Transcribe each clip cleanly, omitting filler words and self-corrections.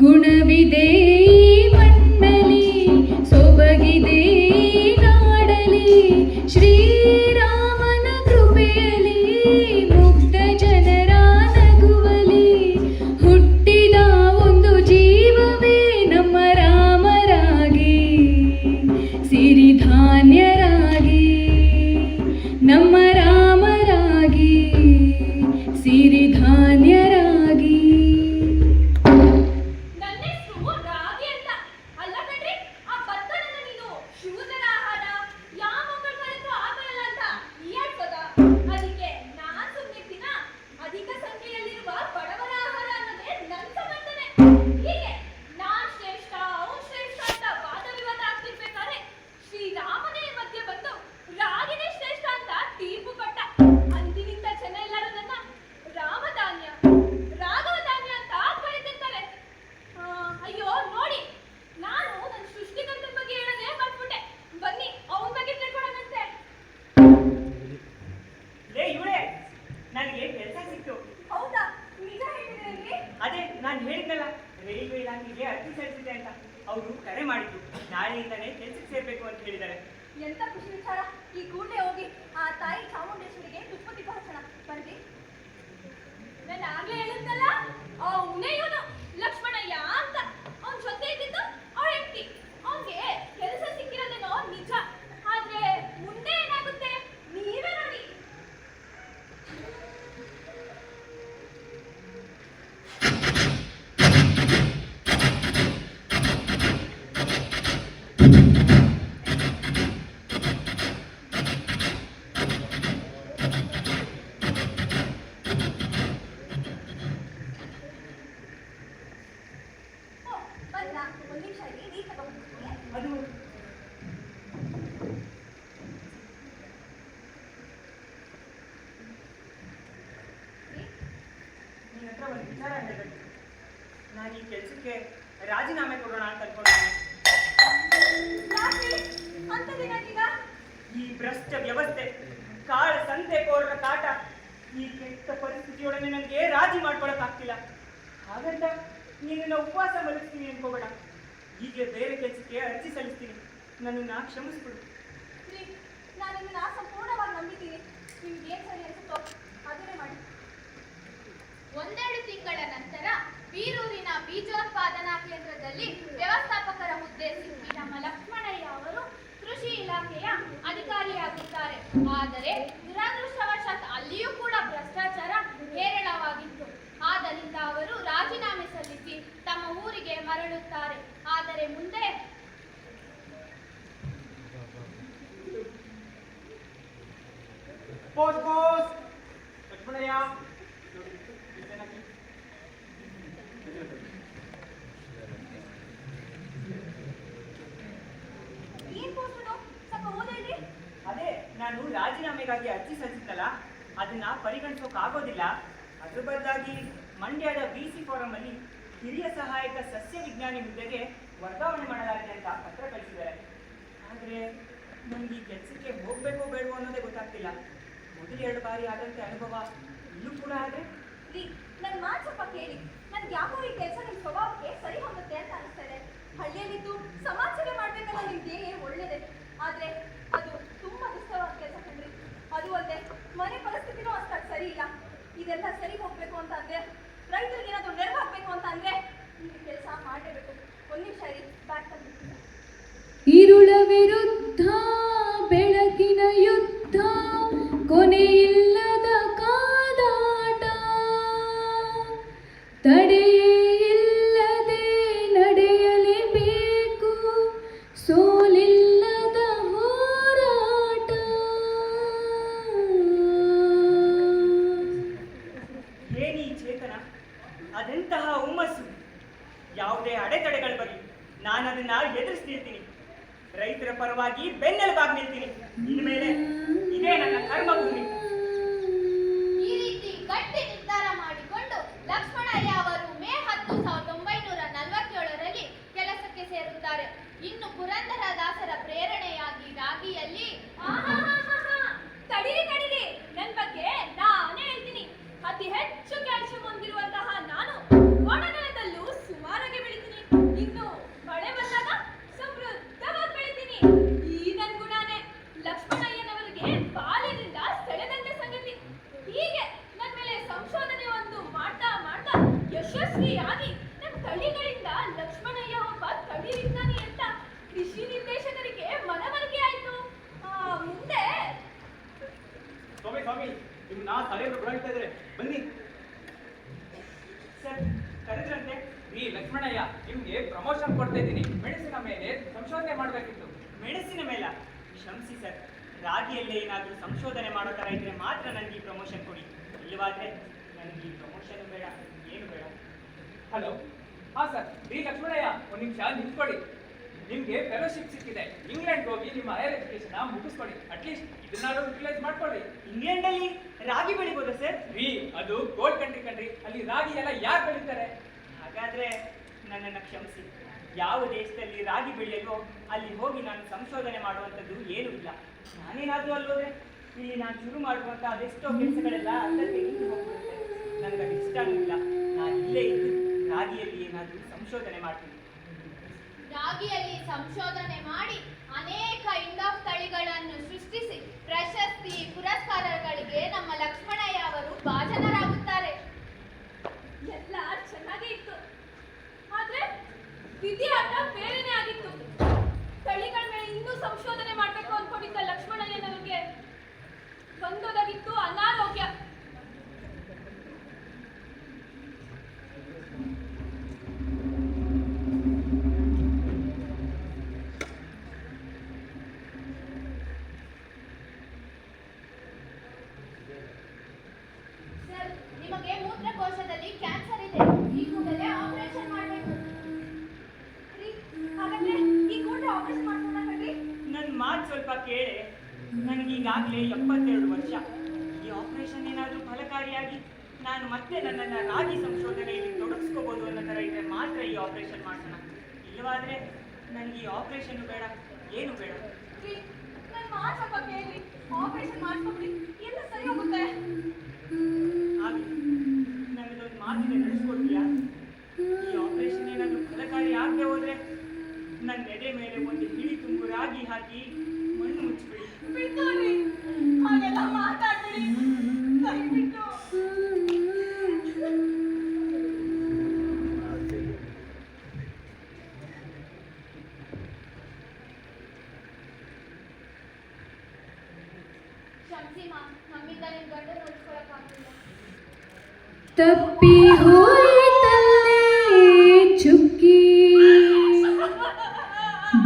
ಗುಣವಿದೆ ಮಣ್ಣಲಿ ಸೊಬಗಿದೆ ನಾಡಲಿ ಶ್ರೀರಾಮನ ಕೃಪೆಯಲಿ ಮುಗ್ಧ ಜನರ ನಗುವಲಿ ಹುಟ್ಟಿದ ಒಂದು ಜೀವವೇ ನಮ್ಮ ರಾಮರಾಗಿ ಸಿರಿಧಾನ್ಯರಾಗಿ ನಮ್ಮ ರಾಮರಾಗಿ ಸಿರಿಧಾನ್ಯರಾಗಿ. ನಾನು ಹೇಳಿದ್ದಲ್ಲ, ರೈಲ್ವೆ ಇಲಾಖೆಗೆ ಅರ್ಜಿ ಸಲ್ಲಿಸಿದೆ ಅಂತ. ಅವರು ಕರೆ ಮಾಡಿದ್ರು, ನಾಳೆಯಿಂದಲೇ ಕೆಲಸಕ್ಕೆ ಸೇರ್ಬೇಕು ಅಂತ ಹೇಳಿದ್ದಾರೆ. ಎಂತ ಖುಷಿ ವಿಚಾರ. ಈ ಕೂಡಲೇ ಹೋಗಿ ಆ ತಾಯಿ ಚಾಮುಂಡೇಶ್ವರಿಗೆ ತುಪ್ಪತಿ ಪಹಚಣ ಬರ್ರಿ. ನಾನು ಆಗ್ಲೇ ಹೇಳಿದ್ದಲ್ಲ, ಅವನೇ ಇವನು ಲಕ್ಷ್ಮಣಯ್ಯ ಅಂತ. ಅವನ ಜೊತೆ ಇದ್ದಿದ್ದು ಅವಳ ಹೆಂಡತಿ. ಅವನಿಗೆ ಕೆಲಸ ಸಿಕ್ಕಿರೋದೇನೋ ನಿಜ, ಆದ್ರೆ ಮುಂದೆ ಏನಾಗುತ್ತೆ ನೀವೇ ನೋಡಿ. ಅದು ನಿನ್ನ ಹತ್ರ ಒಂದು ವಿಚಾರ ಹೇಳಬೇಕು. ನಾನು ಈ ಕೆಲಸಕ್ಕೆ ರಾಜೀನಾಮೆ ಕೊಡೋಣ ಅಂತ ಅನ್ಕೊಂಡಿದ್ದೀನಿ. ಈ ಭ್ರಷ್ಟ ವ್ಯವಸ್ಥೆ, ಕಾಳ ಸಂತೆಕೋರರ ಕಾಟ, ಈ ಕೆಟ್ಟ ಪರಿಸ್ಥಿತಿಯೊಡನೆ ನನಗೆ ರಾಜಿ ಮಾಡ್ಕೊಳಕ್ಕಾಗ್ತಿಲ್ಲ. ಹಾಗಂತ ನೀನನ್ನ ಉಪವಾಸ ಮಲಗಿಸ್ತೀನಿ ಅನ್ಕೋಬೇಡ. ಹೀಗೆ ಬೇರೆ ಕೆಲಸಕ್ಕೆ ಅರ್ಜಿ ಸಲ್ಲಿಸ್ತೀನಿ, ನನ್ನನ್ನು ಕ್ಷಮಿಸ್ಬಿಡು. ನಾನು ನಿಮ್ಮನ್ನ ಸಂಪೂರ್ಣವಾಗಿ ನಂಬಿದ್ದೀನಿ. ನಿಮ್ಗೆ ಏನ್ ಸರಿ ಅನ್ಸುತ್ತೋ ಅದನ್ನೇ ಮಾಡಿ. 1-2 ತಿಂಗಳ ನಂತರ ಬೀರೂರಿನ ಬೀಜೋತ್ಪಾದನಾ ಕೇಂದ್ರದಲ್ಲಿ ವ್ಯವಸ್ಥಾಪಕರ ಹುದ್ದೆ ಸಿಕ್ಕಿ ನಮ್ಮ ಲಕ್ಷ್ಮಣಯ್ಯ ಅವರು ಕೃಷಿ ಇಲಾಖೆಯ ಅಧಿಕಾರಿಯಾಗುತ್ತಾರೆ. ಆದರೆ ದುರದೃಷ್ಟವಶಾತ್ ಅಲ್ಲಿಯೂ ಕೂಡ ಭ್ರಷ್ಟಾಚಾರ ಹೇರಳವಾಗಿತ್ತು. ಆದ್ದರಿಂದ ಅವರು ರಾಜೀನಾಮೆ ಸಲ್ಲಿಸಿ ತಮ್ಮ ಊರಿಗೆ ಮರಳುತ್ತಾರೆ. ಆದರೆ ಮುಂದೆ ಲಕ್ಷ್ಮಣಯ್ಯ ಅದೇ ನಾನು ರಾಜೀನಾಮೆಗಾಗಿ ಅರ್ಜಿ ಸಲ್ಲಿಸಿದ್ದಲ್ಲ, ಅದನ್ನ ಪರಿಗಣಿಸೋಕ್ಕಾಗೋದಿಲ್ಲ. ಅದ್ರ ಬದಲಾಗಿ ಮಂಡ್ಯದ BC ಫಾರಂ ಅಲ್ಲಿ ಹಿರಿಯ ಸಹಾಯಕ ಸಸ್ಯ ವಿಜ್ಞಾನಿ ಹುದ್ದೆಗೆ ವರ್ಗಾವಣೆ ಮಾಡಲಾಗಿದೆ ಅಂತ ಪತ್ರ ಕಳಿಸಿದ್ದಾರೆ. ಆದರೆ ನನಗೆ ಈ ಕೆಲಸಕ್ಕೆ ಹೋಗ್ಬೇಕೋ ಬೇಡವೋ ಅನ್ನೋದೇ ಗೊತ್ತಾಗ್ತಿಲ್ಲ. ಮೊದಲು 2 ಬಾರಿ ಆದಂತೆ ಅನುಭವ ಇಲ್ಲೂ ಕೂಡ. ಆದರೆ ನನ್ನ ಮಾತು ಸ್ವಲ್ಪ ಕೇಳಿ. ನನ್ಗೆ ಯಾಕೋ ಈ ಕೆಲಸ ನಿಮ್ಮ ಸ್ವಭಾವಕ್ಕೆ ಸರಿ ಹೋಗುತ್ತೆ ಅಂತ ಅನಿಸ್ತಾ ಇದೆ. ಹಳ್ಳಿಯಲ್ಲಿದ್ದು ಸಮಾಜ ಸೇವೆ ಮಾಡ್ಬೇಕಲ್ಲ ನಿಮ್ಗೆ ಒಳ್ಳೇದೆ. ಆದ್ರೆ ಅದು ತುಂಬಾ ದುಷ್ಟವಾದ ಕೆಲಸ ಕಂಡ್ರಿ. ಅದು ಅಲ್ಲದೆ ಮನೆ ಪರಿಸ್ಥಿತಿನೂ ಅಷ್ಟಾಗಿ ಸರಿ ಇಲ್ಲ. ಇದೆಲ್ಲ ಸರಿ ಹೋಗ್ಬೇಕು ಅಂತ ಅಂದ್ರೆ, ರೈತರಿಗೆ ಏನಾದ್ರು ನೆರವಾಗಬೇಕು ಅಂತ ಅಂದ್ರೆ ಈ ಕೆಲಸ ಮಾಡಲೇಬೇಕು. ಒಂದು ನಿಮಿಷ ಇರಿ, ಬ್ಯಾಗ್ ತಂದಿರ್ತೀನಿ. ഇരുള വിരുദ്ധ ಬೆಳಕಿನ ಯುದ್ಧ, ಕೊನೆಯಿಲ್ಲದ ಕಾದಾಟ, ತಡೆಯೇ ಇಲ್ಲದೆ ನಡೆಯಲೇಬೇಕು, ಸೋಲಿಲ್ಲದ ಹೋರಾಟ. ಏನಿ ಚೇತನ, ಅದೆಂತಹ ಹುಮ್ಮಸ್ಸು! ಯಾವುದೇ ಅಡೆತಡೆಗಳು ಬರಲಿ, ನಾನು ಅದನ್ನ ಎದುರಿಸ್ತಿರ್ತೀನಿ. ರೈತರ ಪರವಾಗಿ ಬೆನ್ನೆಲುಬಾಗಿ ನಿಲ್ತೀನಿ. ಇನ್ಮೇಲೆ ಇದೇ ನನ್ನ ಕರ್ಮಭೂಮಿ. ಈ ರೀತಿ ಗಟ್ಟಿ ನಿರ್ಧಾರ ಮಾಡಿಕೊಂಡು ಲಕ್ಷ್ಮಣಯ್ಯ ಅವರು ಮೇ 10, 1947ರಲ್ಲಿ ಕೆಲಸಕ್ಕೆ ಸೇರುತ್ತಾರೆ. ಇನ್ನು ಪುರಂದರದಾಸರ ಪ್ರೇರಣೆಯಾಗಿ ರಾಗಿಯಲ್ಲಿ ತಡೀರಿ, ನನ್ನ ಬಗ್ಗೆ ನಾನೇ ಹೇಳ್ತೀನಿ. ಅತಿ ಹೆಚ್ಚು ಕ್ಯಾಲ್ಸಿಯಂ ಹೊಂದಿರುವಂತಹ ನಾನು ಒಣನೆಲದಲ್ಲೂ ಸುಮಾರಾಗಿ ಬೆಳೀತೀನಿ. ಯಶಸ್ವಿಯಾಗಿ ನಮ್ಮ ತಳಿಗಳಿಂದ ಲಕ್ಷ್ಮಣಯ್ಯ ಒಬ್ಬ ತಳಿ ವಿಜ್ಞಾನಿ ಅಂತ ಕೃಷಿ ನಿರ್ದೇಶಕರಿಗೆ ಮನವರಿಕೆ ಆಯ್ತು. ಮುಂದೆ ಸ್ವಾಮಿ ಸ್ವಾಮಿ ನಿಮ್ನ ತಲೆಯನ್ನು ಬಿಡ್ತಾ ಇದ್ರೆ ಬನ್ನಿ. ಸರ್ ಕರೆದ್ರಂತೆ. ಈ ಲಕ್ಷ್ಮಣಯ್ಯ ನಿಮ್ಗೆ ಪ್ರಮೋಷನ್ ಕೊಡ್ತಾ ಇದ್ದೀನಿ. ಮೆಣಸಿನ ಮೇಲೆ ಸಂಶೋಧನೆ ಮಾಡಬೇಕಿತ್ತು. ಮೆಣಸಿನ ಮೇಲ ಕ್ಷಮಿಸಿ ಸರ್, ರಾಗಿಯಲ್ಲೇ ಏನಾದರೂ ಸಂಶೋಧನೆ ಮಾಡೋ ಥರ ಇದ್ರೆ ಮಾತ್ರ ನನಗೆ ಈ ಪ್ರಮೋಷನ್ ಕೊಡಿ. ಇಲ್ಲವಾದ್ರೆ ನನಗೆ ಈ ಪ್ರಮೋಷನ್ ಬೇಡ, ಏನು ಬೇಡ. ಹಲೋ, ಹಾ ಸರ್, ಈ ಲಕ್ಷ್ಮಣಯ್ಯ ಒಂದು ನಿಮಿಷ ನಿಂತ್ಕೊಳ್ಳಿ. ನಿಮ್ಗೆ ಫೆಲೋಶಿಪ್ ಸಿಕ್ಕಿದೆ. ಇಂಗ್ಲೆಂಡ್ ಹೋಗಿ ನಿಮ್ಮ ಹೈಯರ್ ಎಜುಕೇಶನ್ ಮುಗಿಸ್ಕೊಳ್ಳಿ. ಅಟ್ಲೀಸ್ಟ್ ಇದನ್ನಾದ್ರೂ ಯುಟಿಲೈಸ್ ಮಾಡ್ಕೊಳ್ಳಿ. ಇಂಗ್ಲೆಂಡಲ್ಲಿ ರಾಗಿ ಬೆಳಿಬೋದಾ ಸರ್? ಅದು ಗೋಲ್ಡ್ ಕಂಟ್ರಿ. ಅಲ್ಲಿ ರಾಗಿ ಎಲ್ಲ ಯಾರು ಬೆಳೀತಾರೆ? ಹಾಗಾದ್ರೆ ನನ್ನನ್ನು ಕ್ಷಮಿಸಿ. ಯಾವ ದೇಶದಲ್ಲಿ ರಾಗಿ ಬೆಳೆಯಲು ಅಲ್ಲಿ ಹೋಗಿ ನಾನು ಸಂಶೋಧನೆ ಮಾಡುವಂಥದ್ದು ಏನೂ ಇಲ್ಲ. ನಾನೇನಾದರೂ ಅಲ್ಲೋದ್ರೆ ಇಲ್ಲಿ ನಾನು ಶುರು ಮಾಡುವಂಥ ಅದೆಷ್ಟೋ ಕೆಲಸಗಳೆಲ್ಲ ಅಲ್ಲದೆ ನಿಂತು ಹೋಗ್ಬಿಡುತ್ತೆ. ನನಗದು ಇಷ್ಟನೂ ಇಲ್ಲ. ನಾನು ಇಲ್ಲೇ ಇದ್ದು ರಾಗಿಯಲ್ಲಿ ಏನಾದರೂ ಸಂಶೋಧನೆ ಮಾಡ್ತೀನಿ. ರಾಗಿಯಲ್ಲಿ ಸಂಶೋಧನೆ ಮಾಡಿ ಅನೇಕ ಇಂಡಾಫ್ ತಳಿಗಳನ್ನು ಸೃಷ್ಟಿಸಿ ಪ್ರಶಸ್ತಿ ಪುರಸ್ಕಾರಗಳಿಗೆ ನಮ್ಮ ಲಕ್ಷ್ಮಣಯ್ಯ ಅವರು ಭಾಜನರಾಗುತ್ತಾರೆ. ಎಲ್ಲ ಚೆನ್ನಾಗೇ ಇತ್ತು, ಆದ್ರೆ ವಿಧಿ ಆಟ ಬೇರೆನೇ ಆಗಿತ್ತು. ತಳಿಗಳ ಮೇಲೆ ಇನ್ನೂ ಸಂಶೋಧನೆ ಮಾಡಬೇಕು ಅನ್ಕೊಂಡಿದ್ದ ಲಕ್ಷ್ಮಣಯ್ಯನವರಿಗೆ ಬಂದೊದಗಿತ್ತು ಅನಾರೋಗ್ಯ. ಸರ್, ನಿಮಗೆ ಮೂತ್ರಕೋಶದಲ್ಲಿ ಕ್ಯಾನ್ಸರ್ ಇದೆ. ಈ ಕೂಡಲೇ ಆಪರೇಷನ್ ಮಾಡಬೇಕು. ಹಾಗಾದ್ರೆ ಈ ಕೂಡಲೇ ಆಪರೇಷನ್ ಮಾಡ್ಕೊಂಡ ಕಣ್ರಿ. ನನ್ನ ಮಾತು ಸ್ವಲ್ಪ ಕೇಳೆ. ನನಗೀಗಾಗಲೇ 72 ವರ್ಷ. ಈ ಆಪರೇಷನ್ ಏನಾದರೂ ಫಲಕಾರಿಯಾಗಿ ನಾನು ಮತ್ತೆ ನನ್ನನ್ನು ರಾಗಿ ಸಂಶೋಧನೆಯಲ್ಲಿ ತೊಡಗಿಸ್ಕೋಬೋದು ಅನ್ನೋ ಥರ ಇದ್ದರೆ ಮಾತ್ರ ಈ ಆಪರೇಷನ್ ಮಾಡೋಣ. ಇಲ್ಲವಾದರೆ ನನಗೆ ಈ ಆಪರೇಷನ್ ಬೇಡ, ಏನು ಬೇಡ. ನನ್ನ ಮಾತು ಸ್ವಲ್ಪ ಕೇಳಿ, ಆಪರೇಷನ್ ಮಾಡ್ಕೊಂಡ್ರಿ ಎಲ್ಲ ಸರಿ ಹೋಗುತ್ತೆ. ಆಗಲಿ, ನನ್ನದೊಂದು ಮಾತಿನ ನಡೆಸ್ಕೊಡ್ತೀಯಾ? ಈ ಆಪರೇಷನ್ ಏನಾದರೂ ಫಲಕಾರಿ ಆಗದೆ ಹೋದರೆ ನನ್ನ ಎದೆ ಮೇಲೆ ಒಂದು ಹಿಡಿ ತುಂಬು ರಾಗಿ ಹಾಕಿ ಮಣ್ಣು ಮುಚ್ಚಿಬಿಡಿ. ಬಿಡ್ತಾರಿ, ಹಾಗೆಲ್ಲ ಮಾತಾಡ್ಬೇಡಿ ದಯವಿಟ್ಟು. ಕ್ಷಮಿಸಿಮಾ, ನಮ್ಮಿಂದ ನಿಮ್ ಗಂಡನ ಉಳಿಸ್ಕೊಳಕ್ಕಾಗಲಿಲ್ಲ. ತಪ್ಪಿ ಹೋಯಿತಲ್ಲೇ ಚುಕ್ಕಿ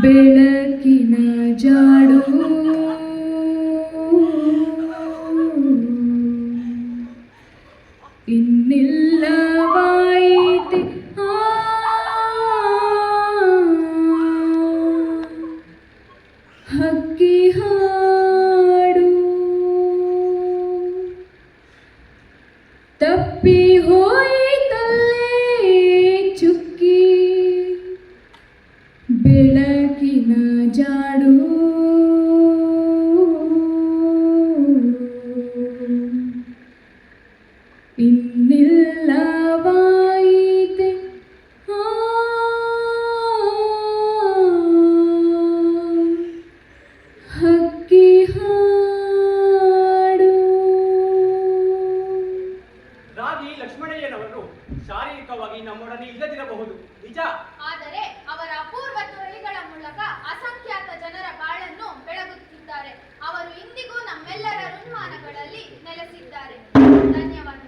ಬೆಳಕಿನ ಜಾಡು ಇನ್ನಿಲ್ಲವಾಯಿತೆ ಹಕ್ಕಿ ಹಾಡು ತಪ್ಪಿ ಹೋಯಿತಲ್ಲೇ ಚುಕ್ಕಿ ಬೆಳಕಿನ ಜಾಡು ಇನ್ನಿಲ್ಲವಾಯಿತೆ ಹಕ್ಕಿ ಹಾಡು. ರಾಗಿ ಲಕ್ಷ್ಮಣಯ್ಯನವರು ಶಾರೀರಿಕವಾಗಿ ನಮ್ಮೊಡನೆ ಇಲ್ಲದಿರಬಹುದು, ನಿಜ. ಆದರೆ ಅವರ ಅಪೂರ್ವ ತಳಿಗಳ ಮೂಲಕ ಅಸಂಖ್ಯಾತ ಜನರ ಬಾಳನ್ನು ಬೆಳಗುತ್ತಿದ್ದಾರೆ. ಅವರು ಇಂದಿಗೂ ನಮ್ಮೆಲ್ಲರ ಋನ್ಮಾನಗಳಲ್ಲಿ ನೆಲೆಸಿದ್ದಾರೆ. ಧನ್ಯವಾದ.